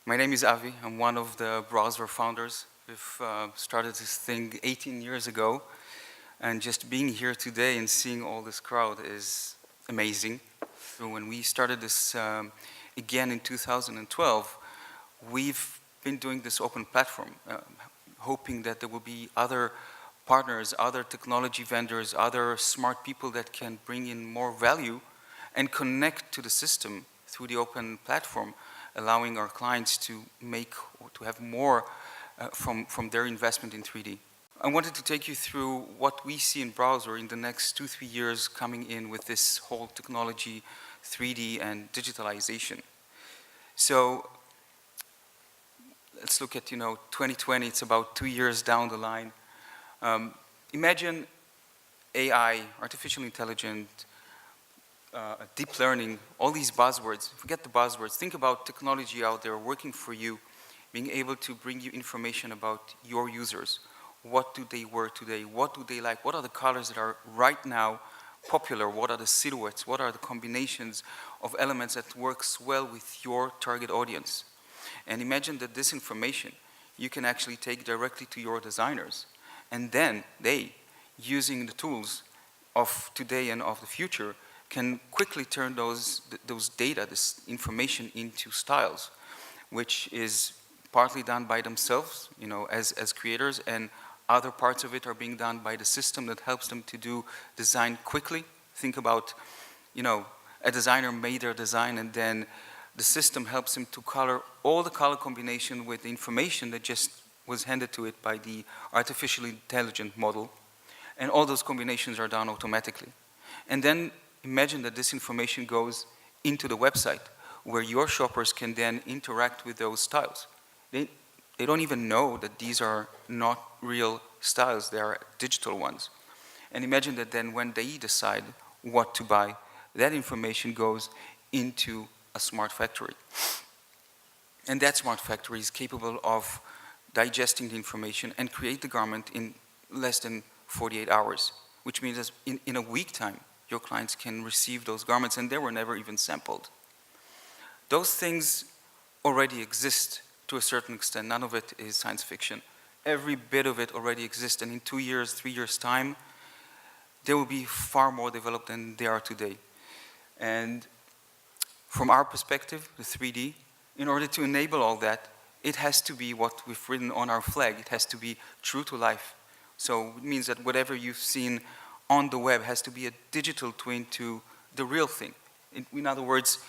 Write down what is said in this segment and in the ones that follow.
My name is Avi. I'm one of the Browzwear founders. We've started this thing 18 years ago, and just being here today and seeing all this crowd is amazing. So when we started this again in 2012, we've been doing this open platform, hoping that there will be other partners, other technology vendors, other smart people that can bring in more value and connect to the system through the open platform, allowing our clients to make or to have more from their investment in 3D. I wanted to take you through what we see in Browzwear in the next 2-3 years coming in with this whole technology, 3D and digitalization. So let's look at 2020. It's about 2 years down the line. Imagine AI, artificial intelligence, deep learning, all these buzzwords. Forget the buzzwords. Think about technology out there working for you, being able to bring you information about your users. What do they wear today? What do they like? What are the colors that are right now popular? What are the silhouettes? What are the combinations of elements that works well with your target audience? And imagine that this information you can actually take directly to your designers. And then they, using the tools of today and of the future, can quickly turn those data, this information, into styles, which is partly done by themselves, as creators, and other parts of it are being done by the system that helps them to do design quickly. Think about, a designer made their design and then the system helps him to color all the color combination with the information that just was handed to it by the artificially intelligent model. And all those combinations are done automatically. And then imagine that this information goes into the website where your shoppers can then interact with those styles. They don't even know that these are not real styles, they are digital ones. And imagine that then when they decide what to buy, that information goes into a smart factory. And that smart factory is capable of digesting the information and create the garment in less than 48 hours, which means that in a week time, your clients can receive those garments and they were never even sampled. Those things already exist to a certain extent. None of it is science fiction. Every bit of it already exists, and in 2 years, 3 years' time, they will be far more developed than they are today. And from our perspective, the 3D, in order to enable all that, it has to be what we've written on our flag. It has to be true to life. So it means that whatever you've seen on the web has to be a digital twin to the real thing. In other words,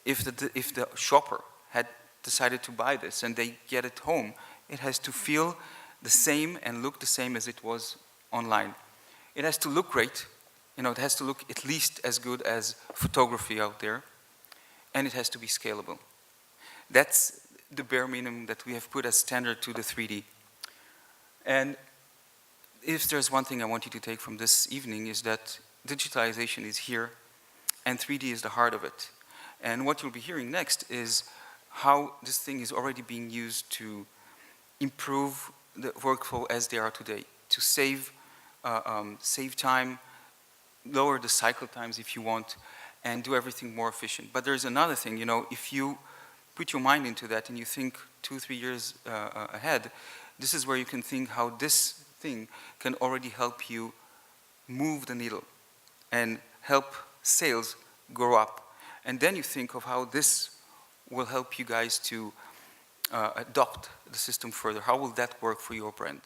if the shopper had decided to buy this and they get it home, it has to feel the same and look the same as it was online. It has to look great, it has to look at least as good as photography out there, and it has to be scalable. That's the bare minimum that we have put as standard to the 3D. And if there's one thing I want you to take from this evening is that digitalization is here and 3D is the heart of it. And what you'll be hearing next is how this thing is already being used to improve the workflow as they are today, to save time, lower the cycle times if you want, and do everything more efficient. But there's another thing, if you put your mind into that and you think 2-3 years ahead, this is where you can think how this thing can already help you move the needle and help sales grow up. And then you think of how this will help you guys to adopt the system further. How will that work for your brand?